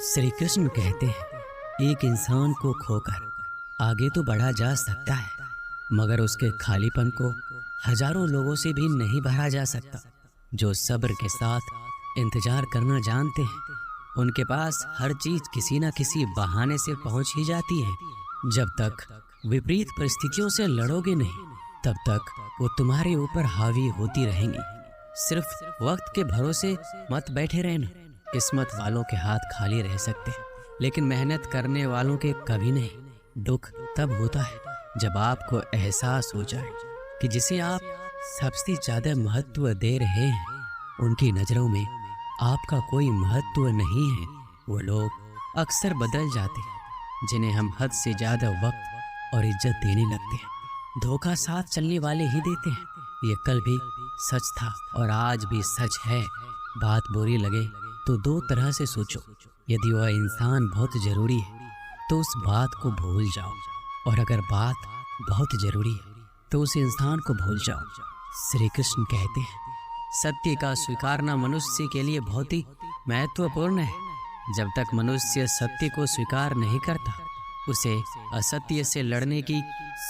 श्री कृष्ण कहते हैं एक इंसान को खोकर आगे तो बढ़ा जा सकता है, मगर उसके खालीपन को हजारों लोगों से भी नहीं भरा जा सकता। जो सब्र के साथ इंतजार करना जानते हैं, उनके पास हर चीज किसी न किसी बहाने से पहुंच ही जाती है। जब तक विपरीत परिस्थितियों से लड़ोगे नहीं, तब तक वो तुम्हारे ऊपर हावी होती रहेंगी। सिर्फ वक्त के भरोसे मत बैठे रहना। किस्मत वालों के हाथ खाली रह सकते हैं, लेकिन मेहनत करने वालों के कभी नहीं। दुख तब होता है जब आपको एहसास हो जाए कि जिसे आप सबसे ज्यादा महत्व दे रहे हैं, उनकी नजरों में आपका कोई महत्व नहीं है। वो लोग अक्सर बदल जाते हैं जिन्हें हम हद से ज्यादा वक्त और इज्जत देने लगते हैं। धोखा साथ चलने वाले ही देते हैं। ये कल भी सच था और आज भी सच है। बात बुरी लगे तो दो तरह से सोचो। यदि वह इंसान बहुत जरूरी है तो उस बात को भूल जाओ, और अगर बात बहुत जरूरी है तो उस इंसान को भूल जाओ। श्री कृष्ण कहते हैं सत्य का स्वीकारना मनुष्य के लिए बहुत ही महत्वपूर्ण है। जब तक मनुष्य सत्य को स्वीकार नहीं करता, उसे असत्य से लड़ने की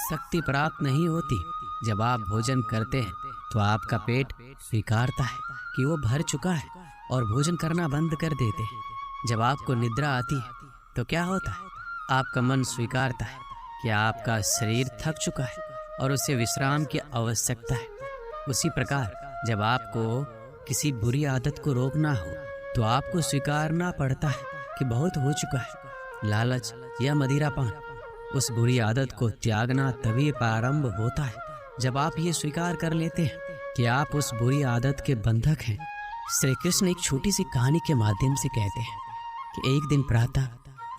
शक्ति प्राप्त नहीं होती। जब आप भोजन करते हैं तो आपका पेट स्वीकारता है कि वो भर चुका है और भोजन करना बंद कर देते हैं। जब आपको निद्रा आती है तो क्या होता है? आपका मन स्वीकारता है कि आपका शरीर थक चुका है और उसे विश्राम की आवश्यकता है। उसी प्रकार जब आपको किसी बुरी आदत को रोकना हो तो आपको स्वीकारना पड़ता है कि बहुत हो चुका है। लालच या मदिरापान, उस बुरी आदत को त्यागना तभी प्रारंभ होता है जब आप ये स्वीकार कर लेते हैं कि आप उस बुरी आदत के बंधक हैं। श्री कृष्ण एक छोटी सी कहानी के माध्यम से कहते हैं कि एक दिन प्रातः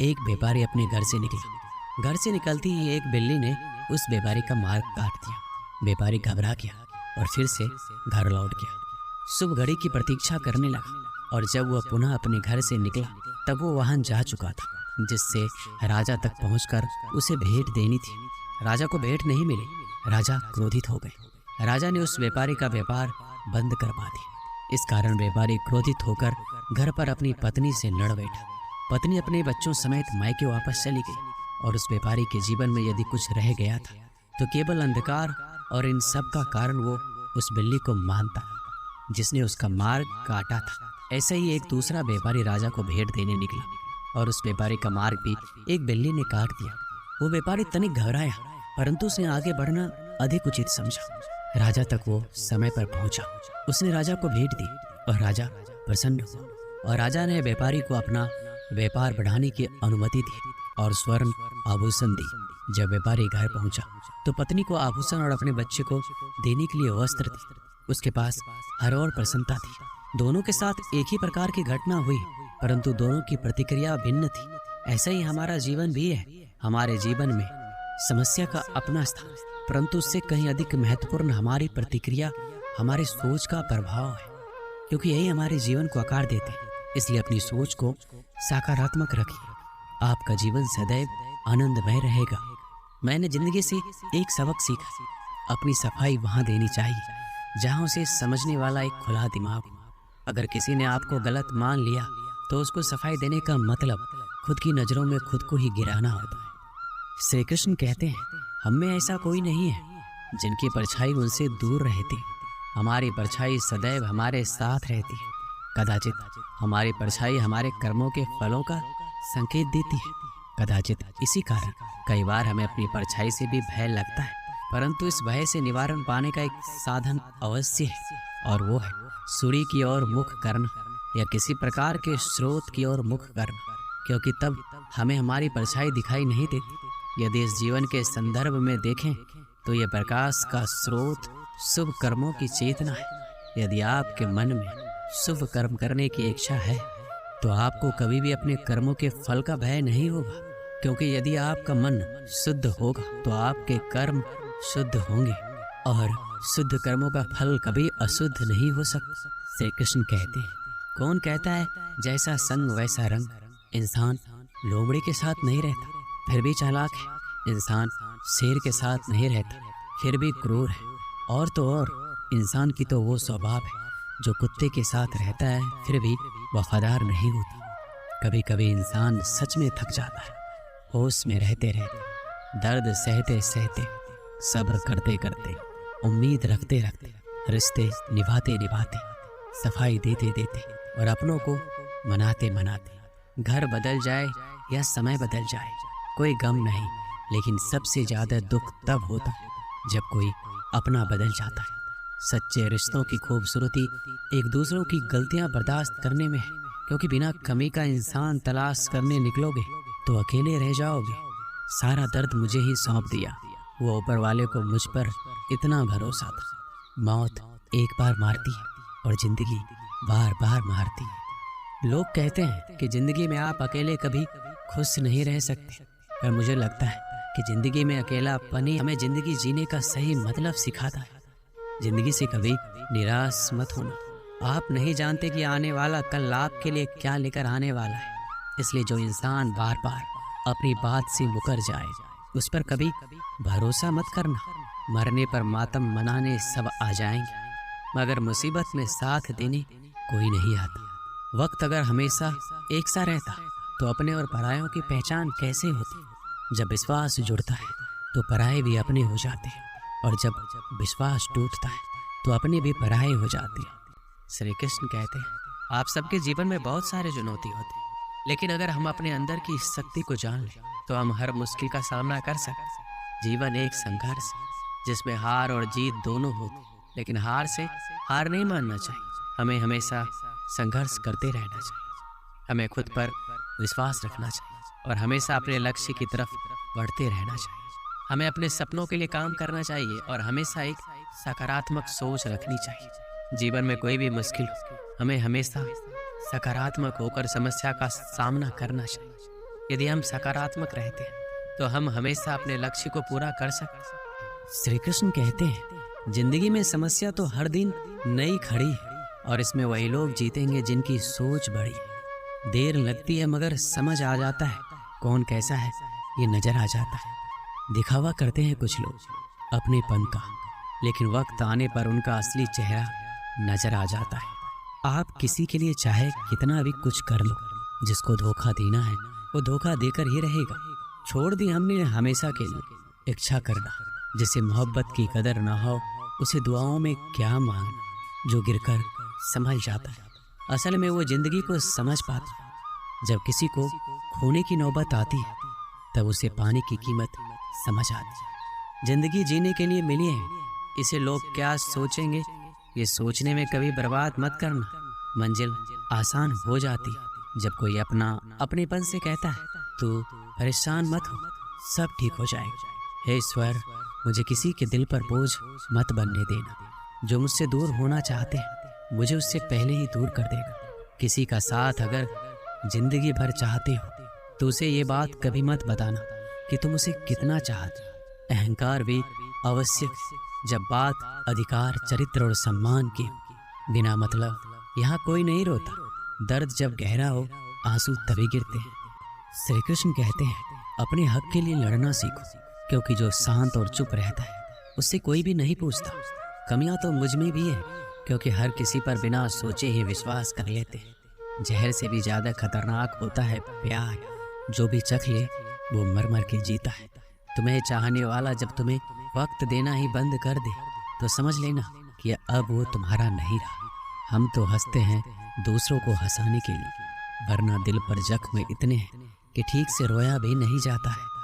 एक व्यापारी अपने घर से निकला। घर से निकलती ही एक बिल्ली ने उस व्यापारी का मार्ग काट दिया। व्यापारी घबरा गया और फिर से घर लौट गया। शुभ घड़ी की प्रतीक्षा करने लगा, और जब वह पुनः अपने घर से निकला तब वो वहां जा चुका था जिससे राजा तक पहुंचकर उसे भेंट देनी थी। राजा को भेंट नहीं मिली। राजा क्रोधित हो गए। राजा ने उस व्यापारी का व्यापार बंद करवा दिया। इस कारण व्यापारी क्रोधित होकर घर पर अपनी पत्नी से लड़ बैठा। पत्नी अपने बच्चों समेत मायके वापस चली गई, और उस व्यापारी के जीवन में यदि कुछ रह गया था तो केवल अंधकार, और इन सब का कारण वो उस बिल्ली को मानता जिसने उसका मार्ग काटा था। ऐसा ही एक दूसरा व्यापारी राजा को भेंट देने निकला, और उस व्यापारी का मार्ग भी एक बिल्ली ने काट दिया। वो व्यापारी तनिक घबराया, परंतु उसने आगे बढ़ना अधिक उचित समझा। राजा तक वो समय पर पहुंचा। उसने राजा को भेंट दी और राजा प्रसन्न हुआ, और राजा ने व्यापारी को अपना व्यापार बढ़ाने की अनुमति दी और स्वर्ण आभूषण दी। जब व्यापारी घर पहुंचा तो पत्नी को आभूषण और अपने बच्चे को देने के लिए वस्त्र दी। उसके पास हर और प्रसन्नता थी। दोनों के साथ एक ही प्रकार की घटना हुई, परंतु दोनों की प्रतिक्रिया भिन्न थी। ऐसा ही हमारा जीवन भी है। हमारे जीवन में समस्या का अपना स्थान, परंतु उससे कहीं अधिक महत्वपूर्ण हमारी प्रतिक्रिया, हमारे सोच का प्रभाव है, क्योंकि यही हमारे जीवन को आकार देते हैं। इसलिए अपनी सोच को सकारात्मक रखिए। आपका जीवन सदैव आनंदमय रहेगा। मैंने जिंदगी से एक सबक सीखा, अपनी सफाई वहां देनी चाहिए जहां उसे समझने वाला एक खुला दिमाग हो। अगर किसी ने आपको गलत मान लिया तो उसको सफाई देने का मतलब खुद की नजरों में खुद को ही गिराना होता है। श्री कृष्ण कहते हैं हम में ऐसा कोई नहीं है जिनकी परछाई उनसे दूर रहती। हमारी परछाई सदैव हमारे साथ रहती है। कदाचित हमारी परछाई हमारे कर्मों के फलों का संकेत देती है। कदाचित इसी कारण कई बार हमें अपनी परछाई से भी भय लगता है, परंतु इस भय से निवारण पाने का एक साधन अवश्य है, और वो है सूर्य की ओर मुख करना या किसी प्रकार के स्रोत की ओर मुख करना, क्योंकि तब हमें हमारी परछाई दिखाई नहीं देती। यदि इस जीवन के संदर्भ में देखें तो यह प्रकाश का स्रोत शुभ कर्मों की चेतना है। यदि आपके मन में शुभ कर्म करने की इच्छा है तो आपको कभी भी अपने कर्मों के फल का भय नहीं होगा, क्योंकि यदि आपका मन शुद्ध होगा तो आपके कर्म शुद्ध होंगे, और शुद्ध कर्मों का फल कभी अशुद्ध नहीं हो सकता। श्री कृष्ण कहते हैं कौन कहता है जैसा संग वैसा रंग। इंसान लोमड़ी के साथ नहीं रहता फिर भी चालाक है। इंसान शेर के साथ नहीं रहता फिर भी क्रूर है। और तो और इंसान की तो वो स्वभाव है जो कुत्ते के साथ रहता है फिर भी वफादार नहीं होता। कभी कभी इंसान सच में थक जाता है, होश में रहते रहते, दर्द सहते सहते, सब्र करते करते, उम्मीद रखते रखते, रिश्ते निभाते निभाते, सफाई देते देते और अपनों को मनाते मनाते। घर बदल जाए या समय बदल जाए, कोई गम नहीं, लेकिन सबसे ज़्यादा दुख तब होता है जब कोई अपना बदल जाता है। सच्चे रिश्तों की खूबसूरती एक दूसरों की गलतियां बर्दाश्त करने में है, क्योंकि बिना कमी का इंसान तलाश करने निकलोगे तो अकेले रह जाओगे। सारा दर्द मुझे ही सौंप दिया, वो ऊपर वाले को मुझ पर इतना भरोसा था। मौत एक बार मारती है और जिंदगी बार बार मारती है। लोग कहते हैं कि जिंदगी में आप अकेले कभी खुश नहीं रह सकते, पर मुझे लगता है कि जिंदगी में अकेलापन ही हमें जिंदगी जीने का सही मतलब सिखाता है। जिंदगी से कभी निराश मत होना। आप नहीं जानते कि आने वाला कल आपके लिए क्या लेकर आने वाला है। इसलिए जो इंसान बार बार अपनी बात से मुकर जाए, उस पर कभी भरोसा मत करना। मरने पर मातम मनाने सब आ जाएंगे, मगर मुसीबत में साथ देने कोई नहीं आता। वक्त अगर हमेशा एक सा रहता तो अपने और परायों की पहचान कैसे होती। जब विश्वास जुड़ता है तो पराये भी अपने हो जाते हैं, और जब विश्वास टूटता है तो अपने भी पराये हो जाते हैं। श्री कृष्ण कहते हैं, आप सबके जीवन में बहुत सारे चुनौती होते हैं, लेकिन अगर हम अपने अंदर की शक्ति को जान लें तो हम हर मुश्किल का सामना कर सकते। जीवन एक संघर्ष है जिसमें हार और जीत दोनों होती, लेकिन हार से हार नहीं मानना चाहिए। हमें हमेशा संघर्ष करते रहना चाहिए। हमें खुद पर विश्वास रखना चाहिए और हमेशा अपने लक्ष्य की तरफ बढ़ते रहना चाहिए। हमें अपने सपनों के लिए काम करना चाहिए और हमेशा एक सकारात्मक सोच रखनी चाहिए। जीवन में कोई भी मुश्किल हो, हमें हमेशा सकारात्मक होकर समस्या का सामना करना चाहिए। यदि हम सकारात्मक रहते हैं तो हम हमेशा अपने लक्ष्य को पूरा कर सकते हैं। श्री कृष्ण कहते हैं, जिंदगी में समस्या तो हर दिन नई खड़ी है, और इसमें वही लोग जीतेंगे जिनकी सोच बड़ी है। देर लगती है मगर समझ आ जाता है कौन कैसा है, ये नजर आ जाता है। दिखावा करते हैं कुछ लोग अपनेपन का, लेकिन वक्त आने पर उनका असली चेहरा नजर आ जाता है। आप किसी के लिए चाहे कितना भी कुछ कर लो, जिसको धोखा देना है वो धोखा देकर ही रहेगा। छोड़ दी हमने हमेशा के लिए इच्छा करना। जिसे मोहब्बत की कदर ना हो उसे दुआओं में क्या मांगना। जो गिरकर संभल जाता है असल में वो जिंदगी को समझ पाता है। जब किसी को खोने की नौबत आती है तब उसे पाने की कीमत समझ आती है। जिंदगी जीने के लिए मिली है, इसे लोग क्या सोचेंगे ये सोचने में कभी बर्बाद मत करना। मंजिल आसान हो जाती है जब कोई अपनेपन से कहता है, तू परेशान मत हो, सब ठीक हो जाएगा। हे ईश्वर, मुझे किसी के दिल पर बोझ मत बनने देना। जो मुझसे दूर होना चाहते हैं मुझे उससे पहले ही दूर कर देगा। किसी का साथ अगर जिंदगी भर चाहते हो तो उसे ये बात कभी मत बताना कि तुम उसे कितना चाहते हो। अहंकार भी आवश्यक जब बात अधिकार, चरित्र और सम्मान की। बिना मतलब यहाँ कोई नहीं रोता। दर्द जब गहरा हो आंसू तभी गिरते हैं। श्री कृष्ण कहते हैं, अपने हक के लिए लड़ना सीखो, क्योंकि जो शांत और चुप रहता है उससे कोई भी नहीं पूछता। कमियां तो मुझ में भी है, क्योंकि हर किसी पर बिना सोचे ही विश्वास कर लेते हैं। जहर से भी ज्यादा खतरनाक होता है प्यार। जो भी चख ले वो मर मर के जीता है। तुम्हें चाहने वाला जब तुम्हें वक्त देना ही बंद कर दे तो समझ लेना कि अब वो तुम्हारा नहीं रहा। हम तो हंसते हैं दूसरों को हंसाने के लिए, वरना दिल पर जख्म इतने हैं कि ठीक से रोया भी नहीं जाता है।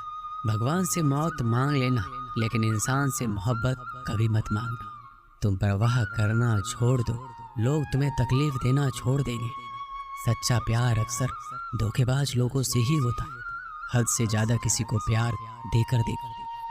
भगवान से मौत मांग लेना, लेकिन इंसान से मोहब्बत कभी मत मांगना। तुम परवाह करना छोड़ दो, लोग तुम्हें तकलीफ देना छोड़ देंगे। सच्चा प्यार अक्सर धोखेबाज लोगों से ही होता है। हद से ज्यादा किसी को प्यार देकर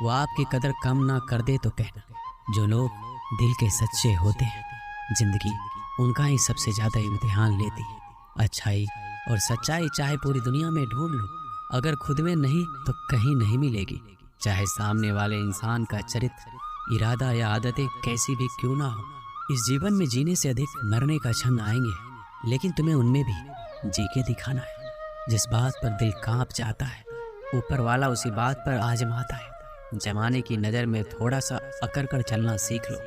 वो आपकी कदर कम ना कर दे तो कहना। जो लोग दिल के सच्चे होते हैं जिंदगी उनका ही सबसे ज्यादा इम्तिहान लेती है। अच्छाई और सच्चाई चाहे पूरी दुनिया में ढूंढ लो, अगर खुद में नहीं तो कहीं नहीं मिलेगी। चाहे सामने वाले इंसान का चरित्र, इरादा या आदतें कैसी भी क्यों ना हो। इस जीवन में जीने से अधिक मरने का क्षण आएंगे, लेकिन तुम्हें उनमें भी जी के दिखाना है। जिस बात पर दिल कांप जाता है ऊपर वाला उसी बात पर आजमाता है। जमाने की नज़र में थोड़ा सा अकड़ कर चलना सीख लो।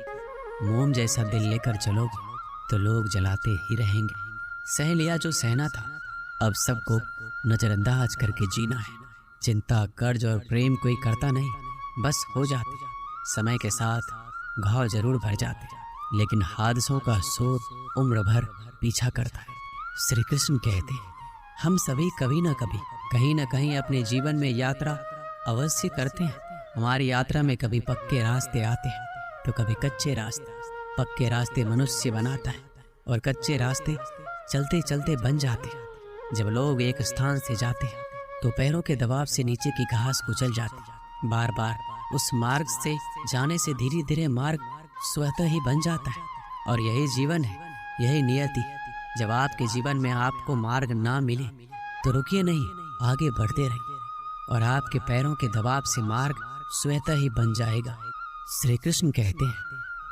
मोम जैसा दिल लेकर चलोगे तो लोग जलाते ही रहेंगे। सह लिया जो सहना था, अब सबको नजरअंदाज करके जीना है। चिंता, कर्ज और प्रेम कोई करता नहीं, बस हो जाते। समय के साथ घाव जरूर भर जाते, लेकिन हादसों का शोध उम्र भर पीछा करता है। श्री कृष्ण कहते हैं, हम सभी कभी न कभी कहीं न कहीं अपने जीवन में यात्रा अवश्य करते हैं। हमारी यात्रा में कभी पक्के रास्ते आते हैं तो कभी कच्चे रास्ते। पक्के रास्ते मनुष्य बनाता है और कच्चे रास्ते चलते चलते बन जाते हैं। जब लोग एक स्थान से जाते हैं तो पैरों के दबाव से नीचे की घास कुचल जाती है। बार बार उस मार्ग से जाने से धीरे धीरे मार्ग स्वतः ही बन जाता है। और यही जीवन है, यही नियति है। जब आपके जीवन में आपको मार्ग ना मिले तो रुकिए नहीं, आगे बढ़ते रहिए और आपके पैरों के दबाव से मार्ग स्वतः ही बन जाएगा। श्री कृष्ण कहते हैं,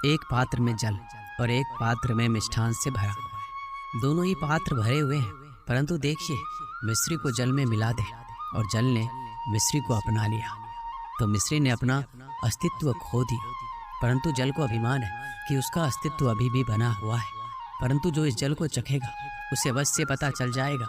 एक पात्र में जल और एक पात्र में मिष्ठान से भरा हुआ है। दोनों ही पात्र भरे हुए हैं, परंतु देखिए, मिस्री को जल में मिला दे और जल ने मिस्री को अपना लिया तो मिस्री ने अपना अस्तित्व खो दिया। परंतु जल को अभिमान है कि उसका अस्तित्व अभी भी बना हुआ है। परंतु जो इस जल को चखेगा उसे अवश्य पता चल जाएगा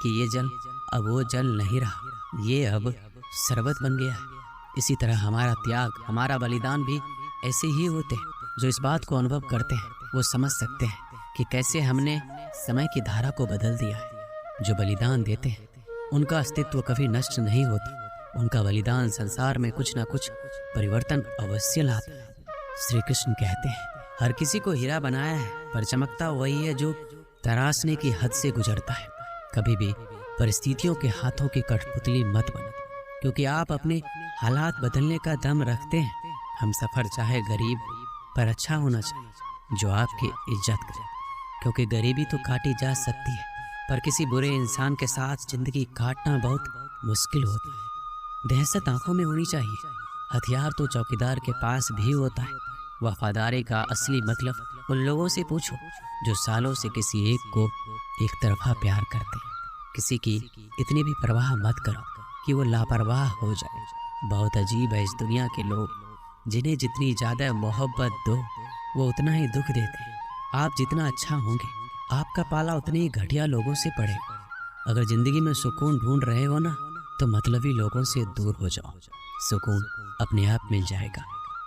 कि ये जल अब वो जल नहीं रहा, ये अब शरबत बन गया है। इसी तरह हमारा त्याग, हमारा बलिदान भी ऐसे ही होते हैं। जो इस बात को अनुभव करते हैं वो समझ सकते हैं कि कैसे हमने समय की धारा को बदल दिया है। जो बलिदान देते हैं उनका अस्तित्व कभी नष्ट नहीं होता। उनका बलिदान संसार में कुछ ना कुछ परिवर्तन अवश्य लाता है। श्री कृष्ण कहते हैं, हर किसी को हीरा बनाया है, पर चमकता वही है जो तराशने की हद से गुजरता है। कभी भी परिस्थितियों के हाथों की कठपुतली मत बनो, क्योंकि आप अपने हालात बदलने का दम रखते हैं। हम सफर चाहे गरीब, पर अच्छा होना चाहिए जो आपकी इज्जत करे, क्योंकि गरीबी तो काटी जा सकती है, पर किसी बुरे इंसान के साथ जिंदगी काटना बहुत मुश्किल होता है। दहशत आंखों में होनी चाहिए। हथियार तो चौकीदार के पास भी होता है। वफादारी का असली मतलब उन लोगों से पूछो जो सालों से किसी एक को एक तरफा प्यार करते हैं। किसी की इतनी भी परवाह मत करो कि वो लापरवाह हो जाए। बहुत अजीब है इस दुनिया के लोग, जिन्हें जितनी ज़्यादा मोहब्बत दो वो उतना ही दुख देते हैं। आप जितना अच्छा होंगे आपका पाला उतने ही घटिया लोगों से पड़ेगा। अगर ज़िंदगी में सुकून ढूंढ रहे हो ना, तो मतलबी लोगों से दूर हो जाओ, सुकून अपने आप मिल जाएगा।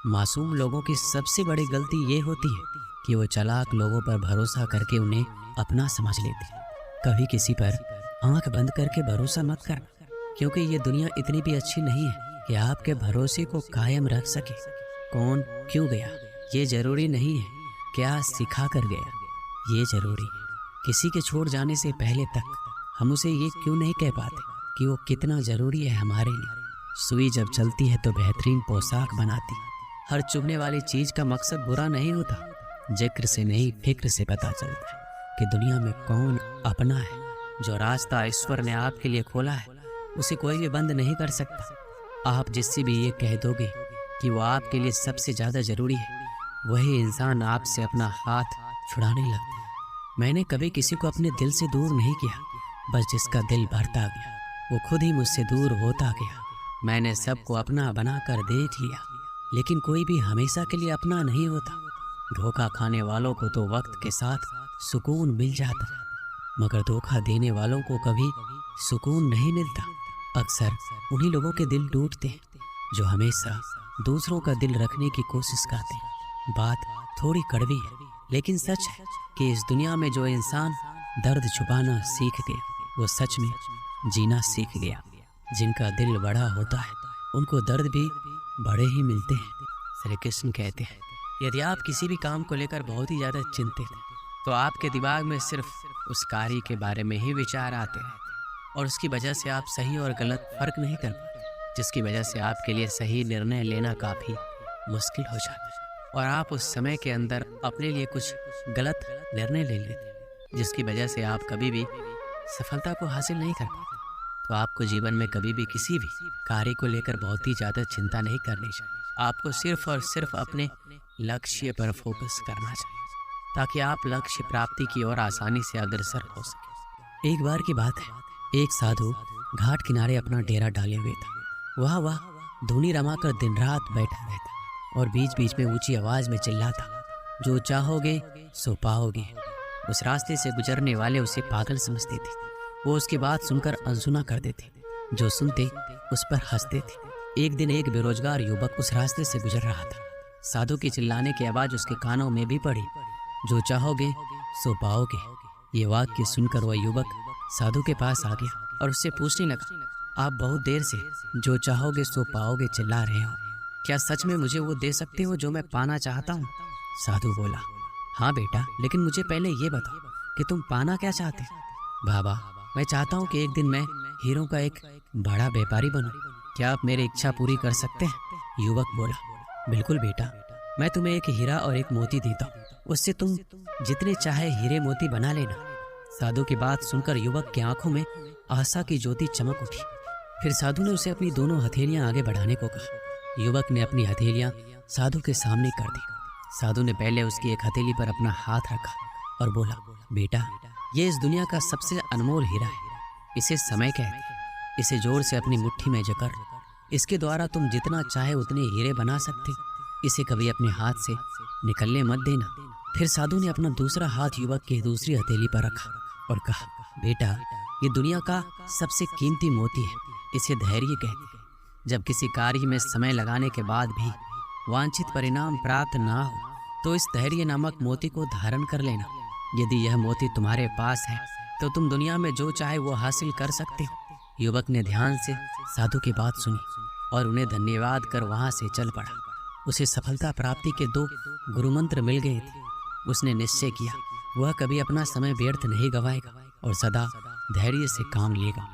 मासूम लोगों की सबसे बड़ी गलती ये होती है कि वो चालाक लोगों पर भरोसा करके उन्हें अपना समझ लेते हैं। कभी किसी पर आंख बंद करके भरोसा मत करना, क्योंकि ये दुनिया इतनी भी अच्छी नहीं है कि आपके भरोसे को कायम रख सके। कौन क्यों गया ये जरूरी नहीं है, क्या सिखा कर गया ये जरूरी है। किसी के छोड़ जाने से पहले तक हम उसे ये क्यों नहीं कह पाते कि वो कितना ज़रूरी है हमारे लिए। सुई जब चलती है तो बेहतरीन पोशाक बनाती है। हर चुभने वाली चीज़ का मकसद बुरा नहीं होता। जिक्र से नहीं, फिक्र से पता चलता है कि दुनिया में कौन अपना है। जो रास्ता ईश्वर ने आपके लिए खोला है उसे कोई भी बंद नहीं कर सकता। आप जिससे भी ये कह दोगे कि वो आपके लिए सबसे ज़्यादा ज़रूरी है, वही इंसान आपसे अपना हाथ छुड़ाने लगता है। मैंने कभी किसी को अपने दिल से दूर नहीं किया, बस जिसका दिल भरता गया वो खुद ही मुझसे दूर होता गया। मैंने सबको अपना बनाकर देख लिया, लेकिन कोई भी हमेशा के लिए अपना नहीं होता। धोखा खाने वालों को तो वक्त के साथ सुकून मिल जाता, मगर धोखा देने वालों को कभी सुकून नहीं मिलता। अक्सर उन्हीं लोगों के दिल टूटते हैं जो हमेशा दूसरों का दिल रखने की कोशिश करते हैं। बात थोड़ी कड़वी है, लेकिन सच है कि इस दुनिया में जो इंसान दर्द छुपाना सीख गया वो सच में जीना सीख गया। जिनका दिल बड़ा होता है उनको दर्द भी बड़े ही मिलते हैं। श्री कृष्ण कहते हैं, यदि आप किसी भी काम को लेकर बहुत ही ज़्यादा चिंतित हैं तो आपके दिमाग में सिर्फ उस कार्य के बारे में ही विचार आते हैं और उसकी वजह से आप सही और गलत फर्क नहीं कर पाते, जिसकी वजह से आपके लिए सही निर्णय लेना काफ़ी मुश्किल हो जाता है और आप उस समय के अंदर अपने लिए कुछ गलत निर्णय ले लेते हैं, जिसकी वजह से आप कभी भी सफलता को हासिल नहीं कर पाते। तो आपको जीवन में कभी भी किसी भी कार्य को लेकर बहुत ही ज़्यादा चिंता नहीं करनी चाहिए। आपको सिर्फ और सिर्फ अपने लक्ष्य पर फोकस करना चाहिए ताकि आप लक्ष्य प्राप्ति की ओर आसानी से अग्रसर हो सके। एक बार की बात है, एक साधु घाट किनारे अपना डेरा डाले हुए था। वह धुनी रमाकर दिन रात बैठा रहता और बीच बीच में ऊंची आवाज में चिल्लाता, जो चाहोगे सो पाओगे। उस रास्ते से गुजरने वाले उसे पागल समझते थे, वो उसकी बात सुनकर अनसुना कर देते, जो सुनते उस पर हंसते थे। एक दिन एक बेरोजगार युवक उस रास्ते से गुजर रहा था। साधु की चिल्लाने की आवाज उसके कानों में भी पड़ी, जो चाहोगे सो पाओगे। ये वाक्य सुनकर वह युवक साधु के पास आ गया और उससे पूछने लगा, आप बहुत देर से जो चाहोगे सो पाओगे चिल्ला रहे हो, क्या सच में मुझे वो दे सकते हो जो मैं पाना चाहता हूँ? साधु बोला, हाँ बेटा, लेकिन मुझे पहले ये बताओ कि तुम पाना क्या चाहते हो? बाबा, मैं चाहता हूँ कि एक दिन मैं हीरों का एक बड़ा व्यापारी बनूं। क्या आप मेरी इच्छा पूरी कर सकते हैं? युवक बोला, बिल्कुल बेटा, मैं तुम्हें एक हीरा और एक मोती देता हूँ, उससे तुम जितने चाहे हीरे मोती बना लेना। साधु की बात सुनकर युवक की आंखों में आशा की ज्योति चमक उठी। फिर साधु ने उसे अपनी दोनों हथेलियां आगे बढ़ाने को कहा। युवक ने अपनी हथेलियां साधु के सामने कर दी। साधु ने पहले उसकी एक हथेली पर अपना हाथ रखा और बोला, बेटा, ये इस दुनिया का सबसे अनमोल हीरा है, इसे समय कहते हैं। इसे जोर से अपनी मुट्ठी में जकड़, इसके द्वारा तुम जितना चाहे उतने हीरे बना सकते। इसे कभी अपने हाथ से निकलने मत देना। फिर साधु ने अपना दूसरा हाथ युवक की दूसरी हथेली पर रखा और कहा, बेटा, ये दुनिया का सबसे कीमती मोती है, इसे धैर्य कहते हैं। जब किसी कार्य में समय लगाने के बाद भी वांछित परिणाम प्राप्त ना हो तो इस धैर्य नामक मोती को धारण कर लेना। यदि यह मोती तुम्हारे पास है तो तुम दुनिया में जो चाहे वो हासिल कर सकते हो। युवक ने ध्यान से साधु की बात सुनी और उन्हें धन्यवाद कर वहां से चल पड़ा। उसे सफलता प्राप्ति के 2 गुरु मंत्र मिल गए थे। उसने निश्चय किया वह कभी अपना समय व्यर्थ नहीं गवाएगा और सदा धैर्य से काम लेगा।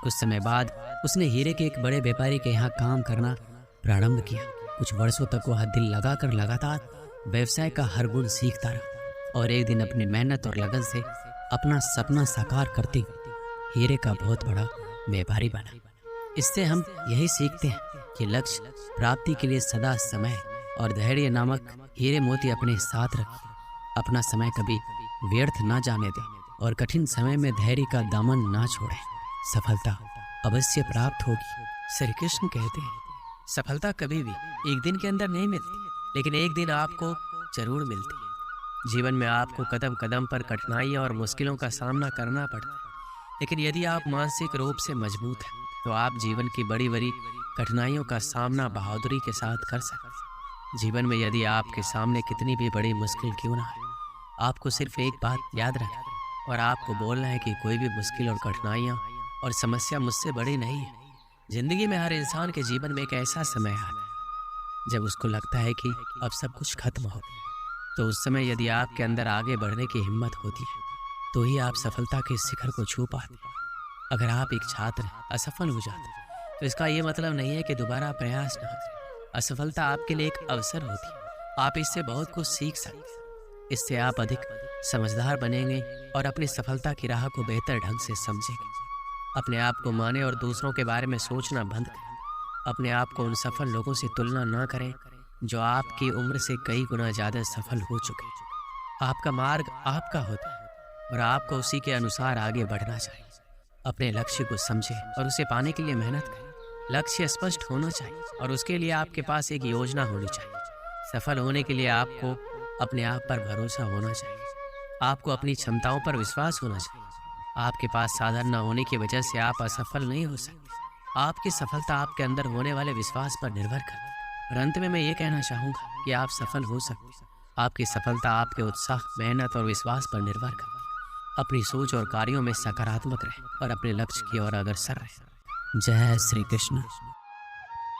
कुछ समय बाद उसने हीरे के एक बड़े व्यापारी के यहाँ काम करना प्रारंभ किया। कुछ वर्षों तक वह दिल लगाकर लगातार व्यवसाय का हर गुण सीखता रहा और एक दिन अपनी मेहनत और लगन से अपना सपना साकार करते हुए हीरे का बहुत बड़ा व्यापारी बना। इससे हम यही सीखते हैं कि लक्ष्य प्राप्ति के लिए सदा समय और धैर्य नामक हीरे मोती अपने साथ रखें। अपना समय कभी व्यर्थ ना जाने दें और कठिन समय में धैर्य का दामन ना छोड़ें। सफलता अवश्य प्राप्त होगी। श्री कृष्ण कहते हैं, सफलता कभी भी एक दिन के अंदर नहीं मिलती, लेकिन एक दिन आपको जरूर मिलती है। जीवन में आपको कदम कदम पर कठिनाइयाँ और मुश्किलों का सामना करना पड़ता है, लेकिन यदि आप मानसिक रूप से मजबूत हैं तो आप जीवन की बड़ी बड़ी कठिनाइयों का सामना बहादुरी के साथ कर सकते हैं। जीवन में यदि आपके सामने कितनी भी बड़ी मुश्किल क्यों ना है, आपको सिर्फ एक बात याद रखनी और आपको बोलना है कि कोई भी मुश्किल और कठिनाइयाँ और समस्या मुझसे बड़ी नहीं है। जिंदगी में हर इंसान के जीवन में एक ऐसा समय आता है जब उसको लगता है कि अब सब कुछ खत्म हो गया। तो उस समय यदि आपके अंदर आगे बढ़ने की हिम्मत होती है तो ही आप सफलता के शिखर को छू पाते। अगर आप एक छात्र असफल हो जाते तो इसका ये मतलब नहीं है कि दोबारा प्रयास न करें। असफलता आपके लिए एक अवसर होती है, आप इससे बहुत कुछ सीख सकते। इससे आप अधिक समझदार बनेंगे और अपनी सफलता की राह को बेहतर ढंग से समझेंगे। अपने आप को माने और दूसरों के बारे में सोचना बंद करें। अपने आप को उन सफल लोगों से तुलना न करें जो आपकी उम्र से कई गुना ज़्यादा सफल हो चुके। आपका मार्ग आपका होता है और आपको उसी के अनुसार आगे बढ़ना चाहिए। अपने लक्ष्य को समझें और उसे पाने के लिए मेहनत करें। लक्ष्य स्पष्ट होना चाहिए और उसके लिए आपके पास एक योजना होनी चाहिए। सफल होने के लिए आपको अपने आप पर भरोसा होना चाहिए। आपको अपनी क्षमताओं पर विश्वास होना चाहिए। आपके पास साधन न होने की वजह से आप असफल नहीं हो सकते। आपकी सफलता आपके अंदर होने वाले विश्वास पर निर्भर करती है। और अंत में मैं ये कहना चाहूँगा कि आप सफल हो सकते। आपकी सफलता आपके उत्साह, मेहनत और विश्वास पर निर्भर करती है। अपनी सोच और कार्यों में सकारात्मक रहें और अपने लक्ष्य की ओर अग्रसर रहें। जय श्री कृष्ण।